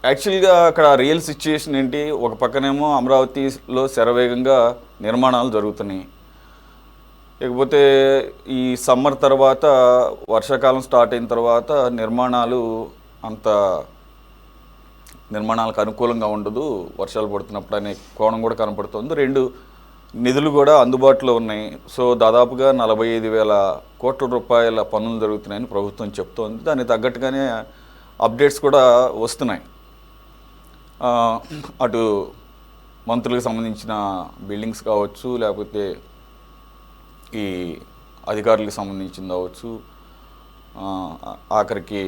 యాక్చువల్గా అక్కడ real situation ఏంటి, ఒక పక్కనేమో అమరావతిలో శరవేగంగా నిర్మాణాలు జరుగుతున్నాయి. ఇకపోతే ఈ సమ్మర్ తర్వాత వర్షాకాలం స్టార్ట్ అయిన తర్వాత అంత నిర్మాణాలకు అనుకూలంగా ఉండదు, వర్షాలు పడుతున్నప్పుడు అనే కోణం కూడా కనపడుతుంది. రెండు, నిధులు కూడా అందుబాటులో ఉన్నాయి. సో దాదాపుగా 45,000 కోట్ల రూపాయల పనులు జరుగుతున్నాయని ప్రభుత్వం చెప్తోంది. దానికి తగ్గట్టుగానే అప్డేట్స్ కూడా వస్తున్నాయి. అటు మంత్రులకు సంబంధించిన బిల్డింగ్స్ కావచ్చు, లేకపోతే ఈ అధికారులకు సంబంధించింది కావచ్చు, ఆఖరికి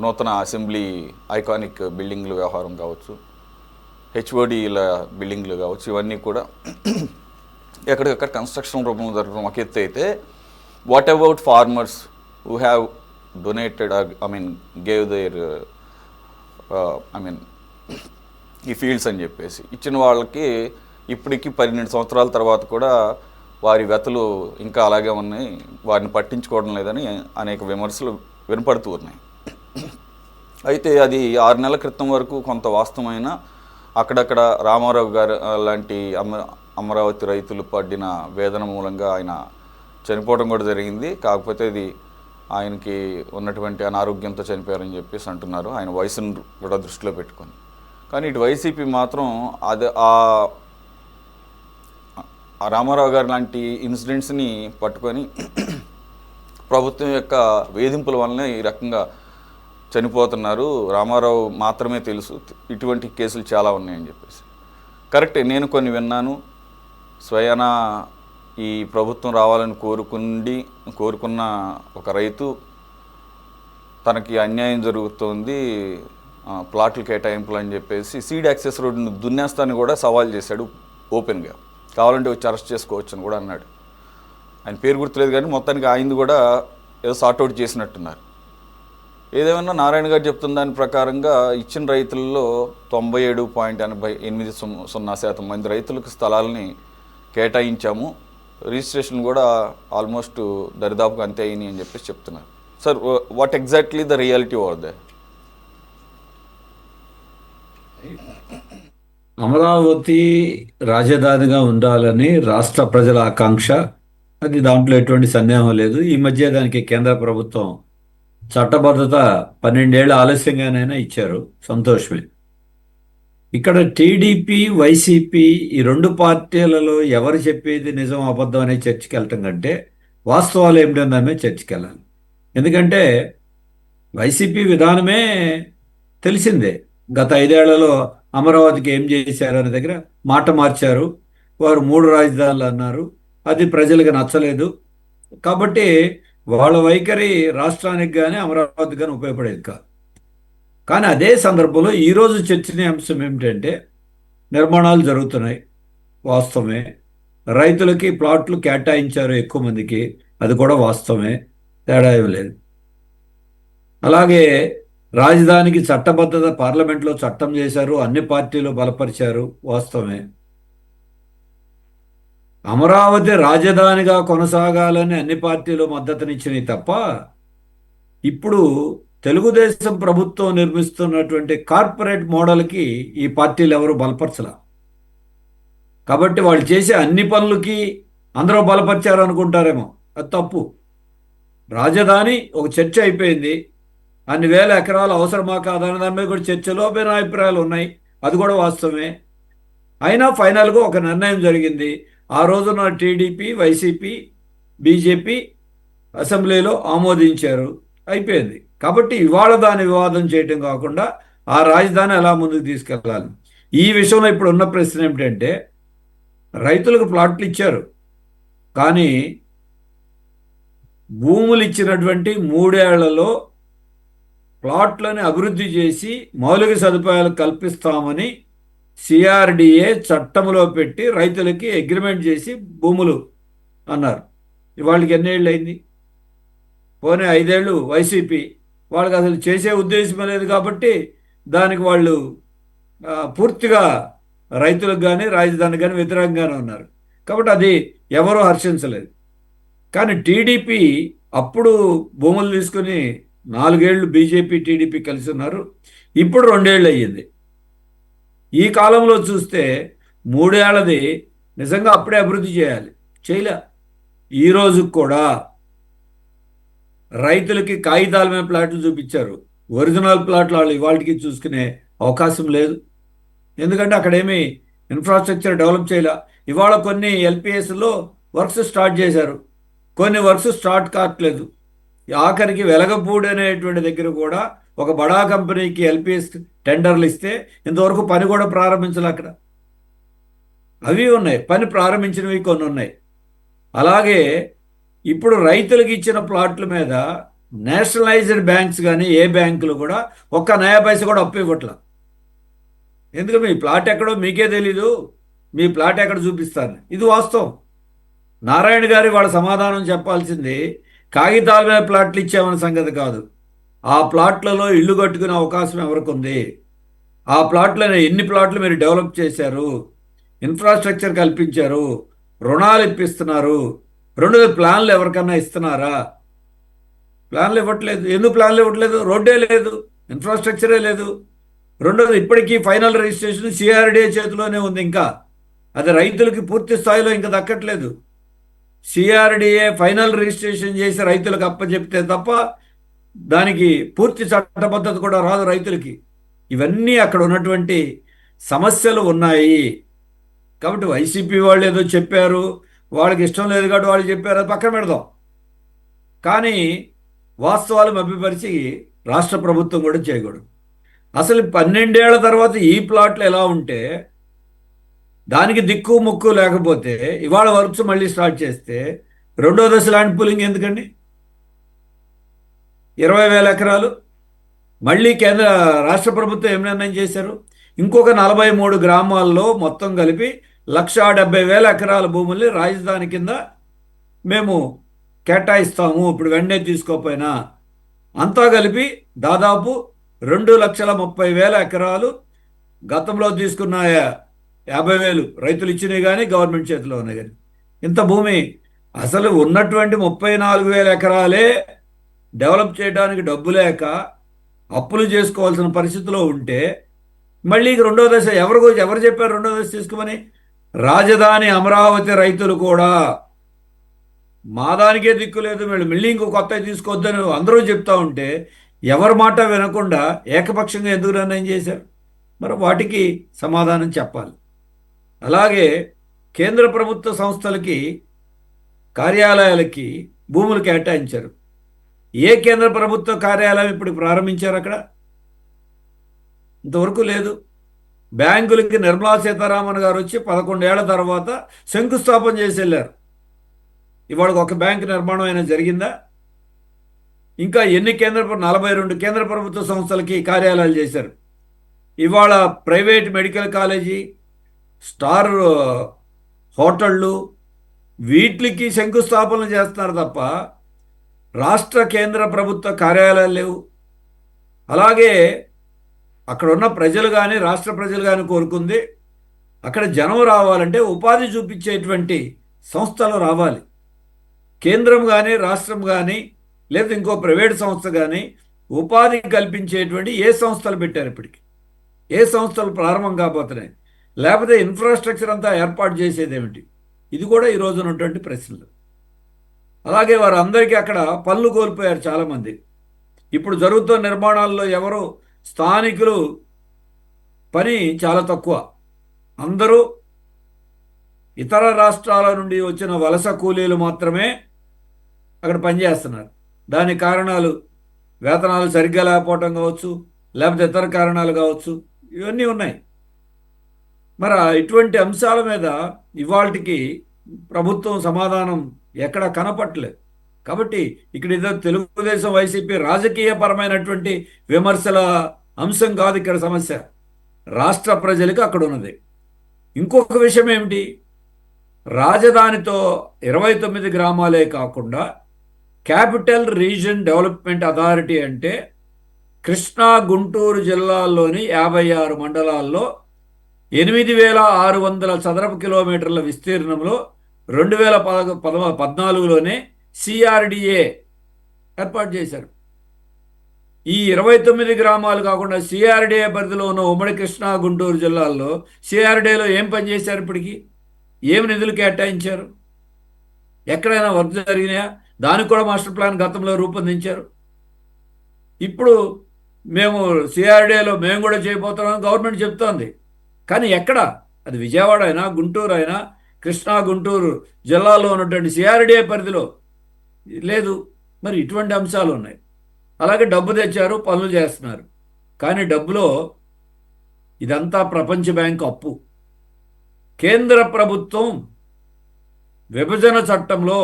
నూతన అసెంబ్లీ ఐకానిక్ బిల్డింగ్ల వ్యవహారం కావచ్చు, హెచ్ఓడిల బిల్డింగ్లు కావచ్చు, ఇవన్నీ కూడా ఎక్కడికక్కడ కన్స్ట్రక్షన్ రూపంలో జరగడం ఒక ఎత్తు అయితే, what about farmers who have donated, gave there ఈ ఫీల్డ్స్ అని చెప్పేసి ఇచ్చిన వాళ్ళకి ఇప్పటికీ 12 సంవత్సరాల తర్వాత కూడా వారి వ్యతలు ఇంకా అలాగే ఉన్నాయి, వారిని పట్టించుకోవడం లేదని అనేక విమర్శలు వినపడుతూ ఉన్నాయి. అయితే అది 6 నెలల క్రితం వరకు కొంత వాస్తవమైన, అక్కడక్కడ రామారావు గారు లాంటి అమరావతి రైతులు పడిన వేదన మూలంగా ఆయన చనిపోవడం కూడా జరిగింది. కాకపోతే ఇది ఆయనకి ఉన్నటువంటి అనారోగ్యంతో చనిపోయారని చెప్పేసి అంటున్నారు, ఆయన వయసును కూడా దృష్టిలో పెట్టుకొని. కానీ ఇటు వైసీపీ మాత్రం అది ఆ రామారావు గారు లాంటి ఇన్సిడెంట్స్ని పట్టుకొని ప్రభుత్వం యొక్క వేధింపుల వలన ఈ రకంగా చనిపోతున్నారు, రామారావు మాత్రమే తెలుసు, ఇటువంటి కేసులు చాలా ఉన్నాయని చెప్పేసి. కరెక్టే, నేను కొన్ని విన్నాను. స్వయాన ఈ ప్రభుత్వం రావాలని కోరుకున్న ఒక రైతు, తనకి అన్యాయం జరుగుతోంది, ప్లాట్లు కేటాయింపులు అని చెప్పేసి సీడ్ యాక్సెస్ రోడ్డును దున్నేస్తాన్ని కూడా సవాల్ చేశాడు ఓపెన్గా. కావాలంటే వచ్చి అరెస్ట్ చేసుకోవచ్చు అని కూడా అన్నాడు. ఆయన పేరు గుర్తులేదు కానీ మొత్తానికి ఆయనది కూడా ఏదో సార్ట్అవుట్ చేసినట్టున్నారు. ఏదేమన్నా నారాయణ గారు చెప్తున్న దాని ప్రకారంగా ఇచ్చిన రైతుల్లో 97.88% మంది రైతులకు స్థలాలని కేటాయించాము, రిజిస్ట్రేషన్ కూడా ఆల్మోస్ట్ దరిదాపుగా అంతే అయినాయి అని చెప్పేసి చెప్తున్నారు. Sir, what exactly the reality over they? Amaravati రాజధానిగా ఉండాలని రాష్ట్ర ప్రజల ఆకాంక్ష, అది దాంట్లో ఎటువంటి సందేహం లేదు. ఈ మధ్య దానికి కేంద్ర ప్రభుత్వం చట్టబద్ధత 12 ఏళ్ల ఆలస్యంగానైనా ఇచ్చారు, సంతోషమే. ఇక్కడ టీడీపీ, వైసీపీ ఈ రెండు పార్టీలలో ఎవరు చెప్పేది నిజం అబద్ధం అనే చర్చకి వెళ్ళటం కంటే వాస్తవాలు ఏమిటందనే చర్చకి వెళ్ళాలి. ఎందుకంటే వైసీపీ విధానమే తెలిసిందే. గత 5 ఏళ్లలో అమరావతికి ఏం చేశారు అనే దగ్గర మాట మార్చారు. వారు 3 రాజధానులు అన్నారు, అది ప్రజలకు నచ్చలేదు. కాబట్టి వాళ్ళ వైఖరి రాష్ట్రానికి కానీ అమరావతికి కానీ ఉపయోగపడేది కాదు. కానీ అదే సందర్భంలో ఈరోజు చర్చనీయాంశం ఏమిటంటే, నిర్మాణాలు జరుగుతున్నాయి, వాస్తవమే. రైతులకి ప్లాట్లు కేటాయించారు ఎక్కువ మందికి, అది కూడా వాస్తవమే, తేడా ఏమి లేదు. అలాగే రాజధానికి చట్టబద్ధత పార్లమెంట్లో చట్టం చేశారు, అన్ని పార్టీలు బలపరిచారు, వాస్తవమే. అమరావతి రాజధానిగా కొనసాగాలని అన్ని పార్టీలు మద్దతునిచ్చినాయి తప్ప, ఇప్పుడు తెలుగుదేశం ప్రభుత్వం నిర్మిస్తున్నటువంటి కార్పొరేట్ మోడల్కి ఈ పార్టీలు ఎవరు బలపరచలా. కాబట్టి వాళ్ళు చేసే అన్ని పనులకి అందరూ బలపరిచారు అనుకుంటారేమో, అది తప్పు. రాజధాని ఒక చర్చ అయిపోయింది, అన్ని వేల ఎకరాలు అవసరమా కాదనే దాని మీద కూడా చర్చలో అభిప్రాయాలు ఉన్నాయి, అది కూడా వాస్తవమే. అయినా ఫైనల్గా ఒక నిర్ణయం జరిగింది. ఆ రోజున టీడీపీ, వైసీపీ, బీజేపీ అసెంబ్లీలో ఆమోదించారు, అయిపోయింది. కాబట్టి ఇవాళ దాని వివాదం చేయటం కాకుండా ఆ రాజధాని ఎలా ముందుకు తీసుకెళ్ళాలి. ఈ విషయంలో ఇప్పుడు ఉన్న ప్రశ్న ఏమిటంటే, రైతులకు ప్లాట్లు ఇచ్చారు, కానీ భూములు ఇచ్చినటువంటి 3 ఏళ్లలో ప్లాట్లను అభివృద్ధి చేసి మౌలిక సదుపాయాలు కల్పిస్తామని సిఆర్డిఏ చట్టంలో పెట్టి రైతులకి అగ్రిమెంట్ చేసి భూములు అన్నారు. వాళ్ళకి ఎన్నేళ్ళు అయింది? పోనీ 5 ఏళ్ళు వైసీపీ, వాళ్ళకి అసలు చేసే ఉద్దేశం లేదు. కాబట్టి దానికి వాళ్ళు పూర్తిగా రైతులకు కానీ రాజధానికి కానీ వ్యతిరేకంగానే ఉన్నారు. కాబట్టి అది ఎవరూ హర్షించలేదు. కానీ టీడీపీ అప్పుడు భూములు తీసుకుని 4 ఏళ్ళు బీజేపీ టీడీపీ కలిసి ఉన్నారు. ఇప్పుడు 2 ఏళ్ళు అయ్యింది. ఈ కాలంలో చూస్తే 3 ఏళ్లది నిజంగా అప్పుడే అభివృద్ధి చేయాలి, చేయలే. ఈ రోజు కూడా రైతులకి కాగితాల మీద ప్లాట్లు చూపించారు, ఒరిజినల్ ప్లాట్లు వాళ్ళు ఇవాళకి చూసుకునే అవకాశం లేదు. ఎందుకంటే అక్కడేమి ఇన్ఫ్రాస్ట్రక్చర్ డెవలప్ చేయలే. ఇవాళ కొన్ని ఎల్పిఎస్లో వర్క్స్ స్టార్ట్ చేశారు, కొన్ని వర్క్స్ స్టార్ట్ కావట్లేదు. ఆఖరికి వెలగపూడి అనేటువంటి దగ్గర కూడా ఒక బడా కంపెనీకి ఎల్పిఎస్ టెండర్లు ఇస్తే ఇంతవరకు పని కూడా ప్రారంభించాలి అక్కడ. అవి ఉన్నాయి, పని ప్రారంభించినవి కొన్ని ఉన్నాయి. అలాగే ఇప్పుడు రైతులకు ఇచ్చిన ప్లాట్ల మీద నేషనలైజ్డ్ బ్యాంక్స్ కానీ ఏ బ్యాంకులు కూడా ఒక్క నయా పైస కూడా అప్పు ఇవ్వట్ల. ఎందుకంటే మీ ప్లాట్ ఎక్కడో మీకే తెలీదు, మీ ప్లాట్ ఎక్కడ చూపిస్తాను, ఇది వాస్తవం. నారాయణ గారి వాళ్ళ సమాధానం చెప్పాల్సింది కాగితాల మీద ప్లాట్లు ఇచ్చామన్న సంగతి కాదు. ఆ ప్లాట్లలో ఇల్లు కట్టుకునే అవకాశం ఎవరికి ఉంది, ఆ ప్లాట్లను ఎన్ని ప్లాట్లు మీరు డెవలప్ చేశారు, ఇన్ఫ్రాస్ట్రక్చర్ కల్పించారు, రుణాలు ఇప్పిస్తున్నారు, రెండోది ప్లాన్లు ఎవరికన్నా ఇస్తున్నారా? ప్లాన్లు ఇవ్వట్లేదు. ఎందుకు ప్లాన్లు ఇవ్వట్లేదు? రోడ్డే లేదు, ఇన్ఫ్రాస్ట్రక్చరే లేదు. రెండోది ఇప్పటికీ ఫైనల్ రిజిస్ట్రేషన్ సిఆర్డిఏ చేతిలోనే ఉంది, ఇంకా అది రైతులకి పూర్తి స్థాయిలో ఇంకా దక్కట్లేదు. సిఆర్డిఏ ఫైనల్ రిజిస్ట్రేషన్ చేసి రైతులకు అప్పచెప్తే తప్ప దానికి పూర్తి చట్టబద్ధత కూడా రాదు రైతులకి. ఇవన్నీ అక్కడ ఉన్నటువంటి సమస్యలు ఉన్నాయి. కాబట్టి వైసీపీ వాళ్ళు ఏదో చెప్పారు, వాళ్ళకి ఇష్టం లేదు కాబట్టి వాళ్ళు చెప్పారు, అది పక్కన పెడదాం. కానీ వాస్తవాలు మభ్యపరిచి రాష్ట్ర ప్రభుత్వం కూడా చేయకూడదు. అసలు 12 ఏళ్ల తర్వాత ఈ ప్లాట్లు ఎలా ఉంటే దానికి దిక్కు ముక్కు లేకపోతే ఇవాళ వర్క్స్ మళ్ళీ స్టార్ట్ చేస్తే రెండో దశ ల్యాండ్ పూలింగ్ ఎందుకండి? 20,000 ఎకరాలు మళ్ళీ రాష్ట్ర ప్రభుత్వం ఏం నిర్ణయం చేశారు? ఇంకొక 43 గ్రామాల్లో మొత్తం కలిపి 1,70,000 ఎకరాల భూముల్ని రాజధాని కింద మేము కేటాయిస్తాము, ఇప్పుడు వెంటనే తీసుకోపోయినా. అంతా కలిపి దాదాపు 2,30,000 ఎకరాలు గతంలో తీసుకున్న 50,000 రైతులు ఇచ్చినవి కానీ గవర్నమెంట్ చేతిలో ఉన్నాయి కానీ ఇంత భూమి అసలు ఉన్నటువంటి 34,000 ఎకరాలే డెవలప్ చేయడానికి డబ్బు లేక అప్పులు చేసుకోవాల్సిన పరిస్థితిలో ఉంటే మళ్ళీ రెండో దశ ఎవరు చెప్పారు రెండో దశ తీసుకోమని? రాజధాని అమరావతి రైతులు కూడా మా దానికే దిక్కు లేదు, మళ్ళీ ఇంకో కొత్త తీసుకోవద్దని అందరూ చెప్తా ఉంటే ఎవరి మాట వినకుండా ఏకపక్షంగా ఎందుకు నిర్ణయం చేశారు? మరి వాటికి సమాధానం చెప్పాలి. అలాగే కేంద్ర ప్రభుత్వ సంస్థలకి కార్యాలయాలకి భూములు కేటాయించారు. ఏ కేంద్ర ప్రభుత్వ కార్యాలయం ఇప్పుడు ప్రారంభించారు అక్కడ? ఇంతవరకు లేదు. బ్యాంకులకి నిర్మలా సీతారామన్ గారు వచ్చి 11 ఏళ్ల తర్వాత శంకుస్థాపన చేసి వెళ్ళారు. ఇవాళ ఒక బ్యాంక్ నిర్మాణం అయినా జరిగిందా? ఇంకా ఎన్ని 42 కేంద్ర ప్రభుత్వ సంస్థలకి కార్యాలయాలు చేశారు. ఇవాళ ప్రైవేట్ మెడికల్ కాలేజీ, స్టార్ హోటళ్ళు, వీటికి శంకుస్థాపనలు చేస్తున్నారు తప్ప రాష్ట్ర కేంద్ర ప్రభుత్వ కార్యాలయాలు లేవు. అలాగే అక్కడ ఉన్న ప్రజలు కానీ రాష్ట్ర ప్రజలు కానీ కోరుకుంది అక్కడ జనం రావాలంటే ఉపాధి చూపించేటువంటి సంస్థలు రావాలి. కేంద్రం కానీ రాష్ట్రం కానీ లేదా ఇంకో ప్రైవేట్ సంస్థ కానీ ఉపాధి కల్పించేటువంటి ఏ సంస్థలు పెట్టారు? ఇప్పటికి ఏ సంస్థలు ప్రారంభం కాబోతున్నాయి? లేకపోతే ఇన్ఫ్రాస్ట్రక్చర్ అంతా ఏర్పాటు చేసేది ఏమిటి? ఇది కూడా ఈ రోజున ఉన్నటువంటి ప్రశ్నలు. అలాగే వారు అందరికీ అక్కడ పనులు కోల్పోయారు చాలామంది. ఇప్పుడు జరుగుతున్న నిర్మాణాల్లో ఎవరు స్థానికులు పని చాలా తక్కువ. అందరూ ఇతర రాష్ట్రాల నుండి వచ్చిన వలస కూలీలు మాత్రమే అక్కడ పనిచేస్తున్నారు. దానికి కారణాలు వేతనాలు సరిగ్గా లేకపోవటం కావచ్చు, లేకపోతే ఇతర కారణాలు కావచ్చు, ఇవన్నీ ఉన్నాయి. మరి ఇటువంటి అంశాల మీద ఇవాళకి ప్రభుత్వం సమాధానం ఎక్కడ కనపట్టలేదు. కాబట్టి ఇక్కడ ఏదో తెలుగుదేశం వైసీపీ రాజకీయపరమైనటువంటి విమర్శల అంశం కాదు ఇక్కడ సమస్య. రాష్ట్ర ప్రజలకు అక్కడ ఉన్నది. ఇంకొక విషయం ఏమిటి? రాజధానితో 29 గ్రామాలే కాకుండా క్యాపిటల్ రీజన్ డెవలప్మెంట్ అథారిటీ అంటే కృష్ణా గుంటూరు జిల్లాల్లోని 56 మండలాల్లో 8,600 చదరపు కిలోమీటర్ల విస్తీర్ణంలో 2014లోనే సిఆర్డిఏ ఏర్పాటు చేశారు. ఈ 29 గ్రామాలు కాకుండా సిఆర్డీఏ పరిధిలో ఉన్న ఉమ్మడి కృష్ణా గుంటూరు జిల్లాల్లో సిఆర్డీఏలో ఏం పని చేశారు? ఇప్పటికి ఏం నిధులు కేటాయించారు? ఎక్కడైనా వర్క్ జరిగినాయా? దానికి కూడా మాస్టర్ ప్లాన్ గతంలో రూపొందించారు. ఇప్పుడు మేము సిఆర్డీఏలో మేము కూడా చేయబోతున్నాం గవర్నమెంట్ చెప్తోంది. కానీ ఎక్కడ? అది విజయవాడ అయినా గుంటూరు అయినా కృష్ణా గుంటూరు జిల్లాలో ఉన్నటువంటి సిఆర్డీఏ పరిధిలో లేదు. మరి ఇటువంటి అంశాలు ఉన్నాయి. అలాగే డబ్బు తెచ్చారు, పనులు చేస్తున్నారు. కానీ డబ్బులో ఇదంతా ప్రపంచ బ్యాంకు అప్పు. కేంద్ర ప్రభుత్వం విభజన చట్టంలో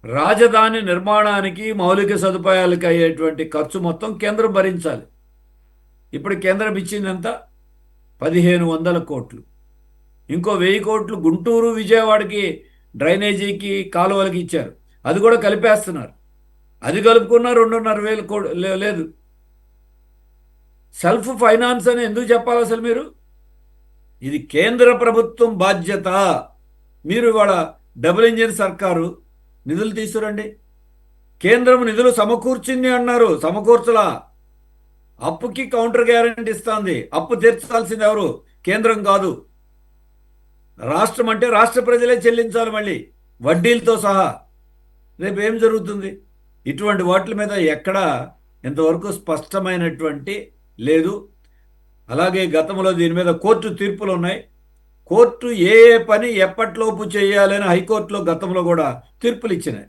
రాజధాని నిర్మాణానికి మౌలిక సదుపాయాలకు అయ్యేటువంటి ఖర్చు మొత్తం కేంద్రం భరించాలి. ఇప్పుడు కేంద్రం ఇచ్చింది ఎంత? 1500 కోట్లు. ఇంకో 1000 కోట్లు గుంటూరు విజయవాడకి డ్రైనేజీకి కాలువలకి ఇచ్చారు. అది కూడా కలిపేస్తున్నారు. అది కలుపుకున్న 2,500 కోట్లు లేదు. సెల్ఫ్ ఫైనాన్స్ అని ఎందుకు చెప్పాలి అసలు మీరు? ఇది కేంద్ర ప్రభుత్వం బాధ్యత. మీరు ఇవాళ డబుల్ ఇంజిన్ సర్కారు నిధులు తీసుకురండి. కేంద్రం నిధులు సమకూర్చింది అన్నారు, సమకూర్చలా. అప్పుకి కౌంటర్ గ్యారెంటీ ఇస్తుంది. అప్పు తీర్చాల్సింది ఎవరు? కేంద్రం కాదు. రాష్ట్రం అంటే రాష్ట్ర ప్రజలే చెల్లించాలి, మళ్ళీ వడ్డీలతో సహా. రేపు ఏం జరుగుతుంది? ఇటువంటి వాటి మీద ఎక్కడ ఇంతవరకు స్పష్టమైనటువంటి లేదు. అలాగే గతంలో దీని మీద కోర్టు తీర్పులు ఉన్నాయి. కోర్టు ఏ ఏ పని ఎప్పట్లోపు చేయాలని హైకోర్టులో గతంలో కూడా తీర్పులు ఇచ్చినాయి.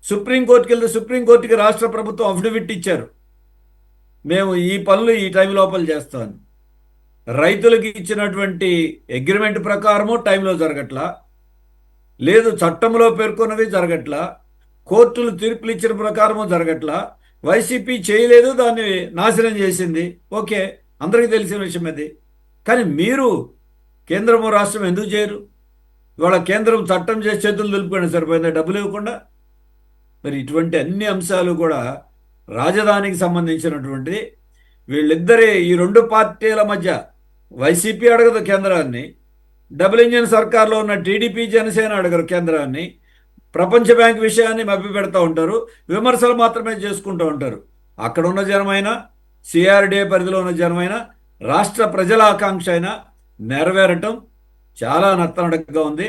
సుప్రీంకోర్టుకి వెళ్తే సుప్రీంకోర్టుకి రాష్ట్ర ప్రభుత్వం అఫిడవిట్ ఇచ్చారు, మేము ఈ పనులు ఈ టైం లోపల చేస్తామని. రైతులకు ఇచ్చినటువంటి అగ్రిమెంట్ ప్రకారము టైంలో జరగట్లా, లేదు చట్టంలో పేర్కొన్నవి జరగట్లా, కోర్టులు తీర్పులు ఇచ్చిన ప్రకారము జరగట్లా. వైసీపీ చేయలేదు, దాన్ని నాశనం చేసింది. ఓకే, అందరికీ తెలిసిన విషయం అది. కానీ మీరు కేంద్రము రాష్ట్రం ఎందుకు చేయరు? ఇవాళ కేంద్రం చట్టం చేసి చేతులు దులుపుకొని సరిపోయిందా డబ్బులు ఇవ్వకుండా? మరి ఇటువంటి అన్ని అంశాలు కూడా రాజధానికి సంబంధించినటువంటిది. వీళ్ళిద్దరే, ఈ రెండు పార్టీల మధ్య వైసీపీ అడగదు కేంద్రాన్ని, డబుల్ ఇంజిన్ సర్కార్లో ఉన్న టీడీపీ జనసేన అడగరు కేంద్రాన్ని. ప్రపంచ బ్యాంక్ విషయాన్ని మభ్యపెడతా ఉంటారు, విమర్శలు మాత్రమే చేసుకుంటూ ఉంటారు. అక్కడ ఉన్న జనమైనా సిఆర్డీఏ పరిధిలో ఉన్న జనమైనా రాష్ట్ర ప్రజల ఆకాంక్ష అయినా నెరవేరటం చాలా నత్తనడకగా ఉంది.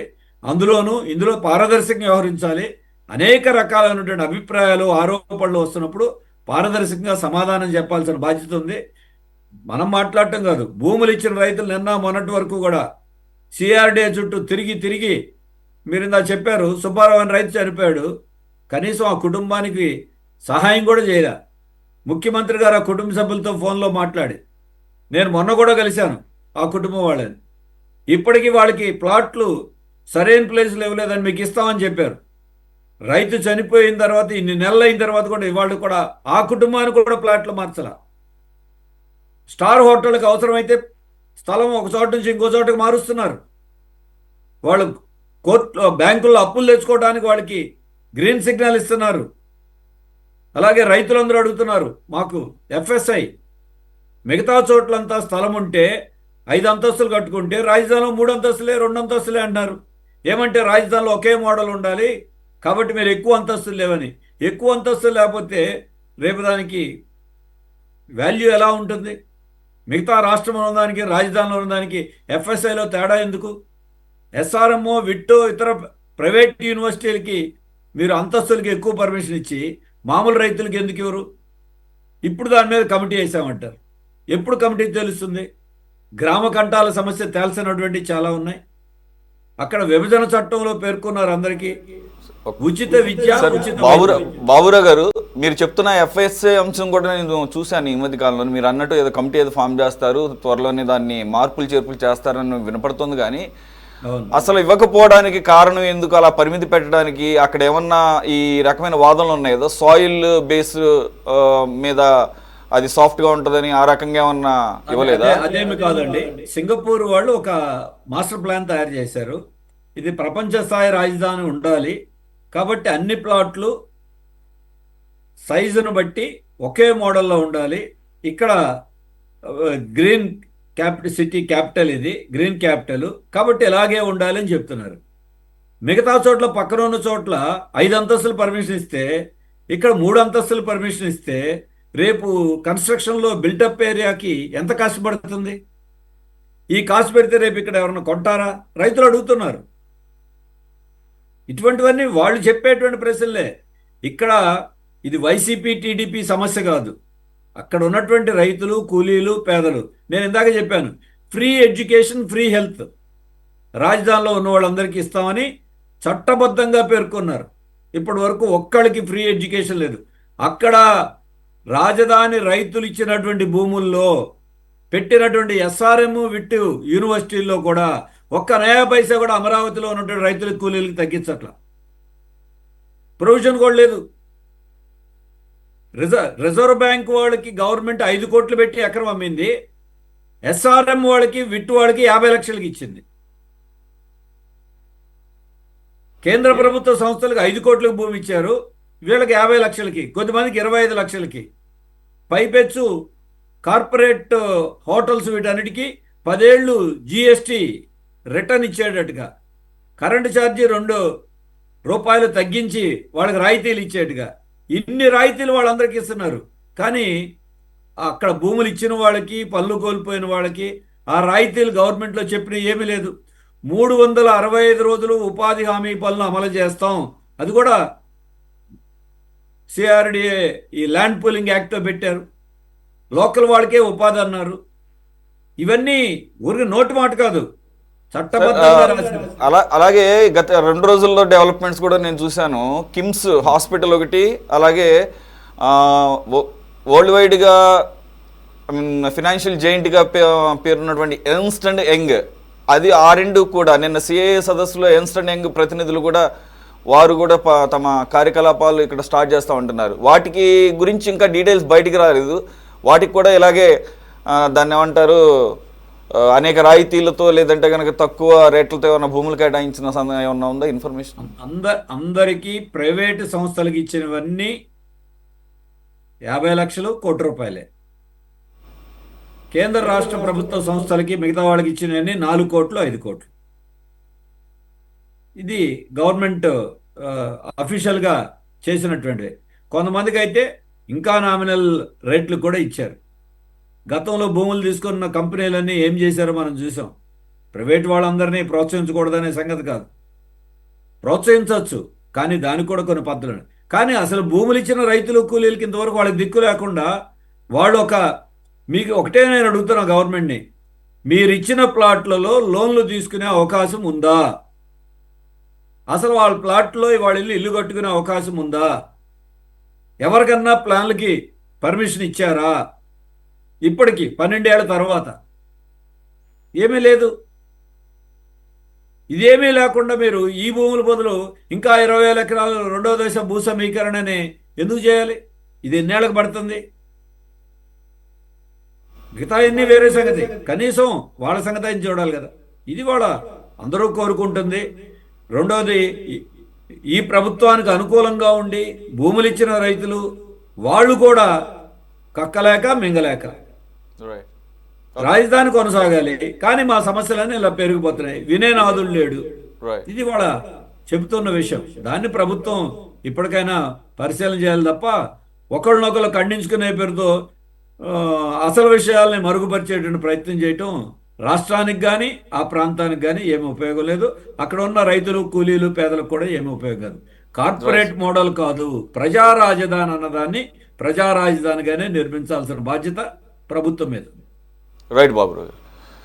ఇందులో పారదర్శకంగా వ్యవహరించాలి. అనేక రకాలైనటువంటి అభిప్రాయాలు ఆరోపణలు వస్తున్నప్పుడు పారదర్శకంగా సమాధానం చెప్పాల్సిన బాధ్యత ఉంది. మనం మాట్లాడటం కాదు, భూములు ఇచ్చిన రైతులు నిన్న మొన్నటి వరకు కూడా సిఆర్డీఏ చుట్టూ తిరిగి తిరిగి, మీరు ఇందా చెప్పారు సుబ్బారావు అని రైతు చనిపోయాడు, కనీసం ఆ కుటుంబానికి సహాయం కూడా చేయలే. ముఖ్యమంత్రి గారు ఆ కుటుంబ సభ్యులతో ఫోన్లో మాట్లాడి, నేను మొన్న కూడా కలిశాను ఆ కుటుంబం వాళ్ళని, ఇప్పటికీ వాళ్ళకి ప్లాట్లు సరైన ప్లేస్లు ఇవ్వలేదని మీకు ఇస్తామని చెప్పారు. రైతు చనిపోయిన తర్వాత ఇన్ని నెలలు అయిన తర్వాత కూడా ఇవాళ కూడా ఆ కుటుంబానికి కూడా ప్లాట్లు మార్చాల. స్టార్ హోటల్కి అవసరమైతే స్థలం ఒక చోట నుంచి ఇంకో చోటకి మారుస్తున్నారు. వాళ్ళు బ్యాంకుల్లో అప్పులు తెచ్చుకోవడానికి వాళ్ళకి గ్రీన్ సిగ్నల్ ఇస్తున్నారు. అలాగే రైతులందరూ అడుగుతున్నారు మాకు ఎఫ్ఎస్ఐ. మిగతా చోట్లంతా స్థలం ఉంటే 5 అంతస్తులు కట్టుకుంటే రాజధానిలో 3 అంతస్తులే 2 అంతస్తులే అంటున్నారు. ఏమంటే రాజధానిలో ఒకే మోడల్ ఉండాలి కాబట్టి మీరు ఎక్కువ అంతస్తులు లేవని. ఎక్కువ అంతస్తులు లేకపోతే రేపు దానికి వాల్యూ ఎలా ఉంటుంది? మిగతా రాష్ట్రంలో ఉన్నదానికి రాజధానిలో ఉన్నదానికి ఎఫ్ఎస్ఐలో తేడా ఎందుకు? ఎస్ఆర్ఎంఓ, విట్టో, ఇతర ప్రైవేట్ యూనివర్సిటీలకి మీరు అంతస్తులకి ఎక్కువ పర్మిషన్ ఇచ్చి మామూలు రైతులకి ఎందుకు ఇవ్వరు? ఇప్పుడు దాని మీద కమిటీ వేసామంటారు. ఎప్పుడు కమిటీ తెలుస్తుంది? గ్రామ కంటాల సమస్య తేల్సినటువంటి చాలా ఉన్నాయి. అక్కడ విభజన చట్టంలో పేర్కొన్నారు అందరికీ ఉచిత విద్య, ఉచిత బాబురావు గారు, మీరు చెప్తున్న ఎఫ్ఎస్ఏ అంశం కూడా నేను చూశాను ఈ మధ్య కాలంలో. మీరు అన్నట్టు ఏదో కమిటీ ఏదో ఫామ్ చేస్తారు, త్వరలోనే దాన్ని మార్పులు చేర్పులు చేస్తారని వినపడుతుంది. కానీ అసలు ఇవ్వకపోవడానికి కారణం ఎందుకు? అలా పరిమితి పెట్టడానికి అక్కడ ఏమన్నా ఈ రకమైన వాదనలు ఉన్నాయి కదా, సాయిల్ బేస్ మీద అది సాఫ్ట్గా ఉంటుందని, ఆ రకంగా ఏమన్నా ఇవ్వలేదా? అదేమి కాదండి. సింగపూర్ వాళ్ళు ఒక మాస్టర్ ప్లాన్ తయారు చేశారు. ఇది ప్రపంచ స్థాయి రాజధాని ఉండాలి కాబట్టి అన్ని ప్లాట్లు సైజును బట్టి ఒకే మోడల్లో ఉండాలి. ఇక్కడ గ్రీన్ సిటీ క్యాపిటల్, ఇది గ్రీన్ క్యాపిటల్ కాబట్టి ఇలాగే ఉండాలి అని చెప్తున్నారు. మిగతా చోట్ల పక్కన ఉన్న చోట్ల 5 అంతస్తులు పర్మిషన్ ఇస్తే ఇక్కడ 3 అంతస్తులు పర్మిషన్ ఇస్తే రేపు కన్స్ట్రక్షన్లో బిల్టప్ ఏరియాకి ఎంత కాస్ట్ పడుతుంది? ఈ కాస్ట్ పెడితే రేపు ఇక్కడ ఎవరన్నా కొంటారా? రైతులు అడుగుతున్నారు. ఇటువంటివన్నీ వాళ్ళు చెప్పేటువంటి ప్రశ్నలే. ఇక్కడ ఇది వైసీపీ టీడీపీ సమస్య కాదు. అక్కడ ఉన్నటువంటి రైతులు, కూలీలు, పేదలు. నేను ఇందాక చెప్పాను, ఫ్రీ ఎడ్యుకేషన్, ఫ్రీ హెల్త్ రాజధానిలో ఉన్న వాళ్ళందరికీ ఇస్తామని చట్టబద్ధంగా పేర్కొన్నారు. ఇప్పటి వరకు ఒక్కడికి ఫ్రీ ఎడ్యుకేషన్ లేదు. అక్కడ రాజధాని రైతులు ఇచ్చినటువంటి భూముల్లో పెట్టినటువంటి ఎస్ఆర్ఎం, విట్టు యూనివర్సిటీల్లో కూడా ఒక్క నయా పైసా కూడా అమరావతిలో ఉన్నటువంటి రైతులకు, కూలీలకు తగ్గించట్ల. ప్రొవిజన్ కూడా లేదు. రిజర్వ్ బ్యాంక్ వాళ్ళకి గవర్నమెంట్ 5 కోట్లు పెట్టి ఎకరం అమ్మింది. ఎస్ఆర్ఎం వాళ్ళకి, విట్టు వాళ్ళకి 50 లక్షలకి ఇచ్చింది. కేంద్ర ప్రభుత్వ సంస్థలకు 5 కోట్లకు భూమి ఇచ్చారు, వీళ్ళకి 50 లక్షలకి, కొద్దిమందికి 25 లక్షలకి. పైపెచ్చు కార్పొరేట్ హోటల్స్ వీటన్నిటికీ 10 ఏళ్ళు జిఎస్టీ రిటర్న్ ఇచ్చేటట్టుగా, కరెంటు ఛార్జీ ₹2 తగ్గించి వాళ్ళకి రాయితీలు ఇచ్చేట్టుగా, ఇన్ని రాయితీలు వాళ్ళందరికీ ఇస్తున్నారు. కానీ అక్కడ భూములు ఇచ్చిన వాళ్ళకి, పనులు కోల్పోయిన వాళ్ళకి ఆ రాయితీలు గవర్నమెంట్లో చెప్పిన ఏమీ లేదు. 365 రోజులు ఉపాధి హామీ పనులు అమలు చేస్తాం, అది కూడా సిఆర్డిఏ ఈ ల్యాండ్ పూలింగ్ యాక్ట్తో పెట్టారు. లోకల్ వాళ్ళకే ఉపాధి అన్నారు. ఇవన్నీ ఊరికి నోటి మాట కాదు, చట్టబద్ధంగా రాసినవి. అలాగే గత 2 రోజుల్లో డెవలప్మెంట్స్ కూడా నేను చూశాను. కిమ్స్ హాస్పిటల్ ఒకటి, అలాగే వరల్డ్ వైడ్గా ఫినాన్షియల్ జైంట్గా పేరున్నటువంటి ఎర్న్స్ట్ అండ్ యంగ్, అది ఆ రెండు కూడా నిన్న సిఐఏ సదస్సులో ఎర్న్స్ట్ అండ్ యంగ్ ప్రతినిధులు కూడా వారు కూడా తమ కార్యకలాపాలు ఇక్కడ స్టార్ట్ చేస్తూ ఉంటున్నారు. వాటికి గురించి ఇంకా డీటెయిల్స్ బయటికి రాలేదు. వాటికి కూడా ఇలాగే దాన్ని ఏమంటారు, అనేక రాయితీలతో లేదంటే కనుక తక్కువ రేట్లతో ఏమైనా భూములు కేటాయించిన సమయం ఏమన్నా ఉందా ఇన్ఫర్మేషన్? అందరికీ ప్రైవేటు సంస్థలకు ఇచ్చినవన్నీ 50 లక్షలు, ₹1 కోటి. కేంద్ర రాష్ట్ర ప్రభుత్వ సంస్థలకి, మిగతా వాళ్ళకి ఇచ్చినవన్నీ 4 కోట్లు, 5 కోట్లు. ఇది గవర్నమెంట్ అఫీషియల్గా చేసినటువంటివి. కొంతమందికి అయితే ఇంకా నామినల్ రేట్లు కూడా ఇచ్చారు. గతంలో భూములు తీసుకున్న కంపెనీలన్నీ ఏం చేశారో మనం చూసాం. ప్రైవేట్ వాళ్ళందరినీ ప్రోత్సహించకూడదనే సంగతి కాదు, ప్రోత్సహించవచ్చు, కానీ దానికి కూడా కొన్ని పద్ధతులు. కానీ అసలు భూములు ఇచ్చిన రైతులు, కూలీలకి ఇంతవరకు వాళ్ళకి దిక్కు లేకుండా వాళ్ళు మీకు ఒకటే నేను అడుగుతున్నా గవర్నమెంట్ని, మీరు ఇచ్చిన ప్లాట్లలో లోన్లు తీసుకునే అవకాశం ఉందా? అసలు వాళ్ళ ప్లాట్లో వాళ్ళ ఇల్లు కట్టుకునే అవకాశం ఉందా? ఎవరికన్నా ప్లాన్లకి పర్మిషన్ ఇచ్చారా? ఇప్పటికి 12 ఏళ్ల తర్వాత ఏమీ లేదు. ఇదేమీ లేకుండా మీరు ఈ భూముల బదులు ఇంకా 20,000 ఎకరాలు 2వ దశ భూ సమీకరణని ఎందుకు చేయాలి? ఇది ఎన్నేళ్ళకి పడుతుంది? మిగతా ఎన్ని వేరే సంగతి, కనీసం వాళ్ళ సంగతి ఆయన చూడాలి కదా. ఇది వాళ్ళ అందరూ కోరుకుంటుంది. రెండవది, ఈ ప్రభుత్వానికి అనుకూలంగా ఉండి భూములు ఇచ్చిన రైతులు వాళ్ళు కూడా కక్కలేక మింగలేక రాజధాని కొనసాగాలి, కానీ మా సమస్యలన్నీ ఇలా పెరిగిపోతున్నాయి, వినేనాదులు లేడు. ఇది వాళ్ళ చెబుతున్న విషయం. దాన్ని ప్రభుత్వం ఇప్పటికైనా పరిశీలన చేయాలి తప్ప ఒకళ్ళనొకళ్ళు ఖండించుకునే పేరుతో అసలు విషయాల్ని మరుగుపరిచేటువంటి ప్రయత్నం చేయటం రాష్ట్రానికి కానీ ఆ ప్రాంతానికి కానీ ఏమి ఉపయోగం లేదు. అక్కడ ఉన్న రైతులు, కూలీలు, పేదలకు కూడా ఏమి ఉపయోగం కాదు. కార్పొరేట్ మోడల్ కాదు, ప్రజా రాజధాని అన్నదాన్ని ప్రజా రాజధానిగానే నిర్మించాల్సిన బాధ్యత ప్రభుత్వం మీద. రైట్ బాబు.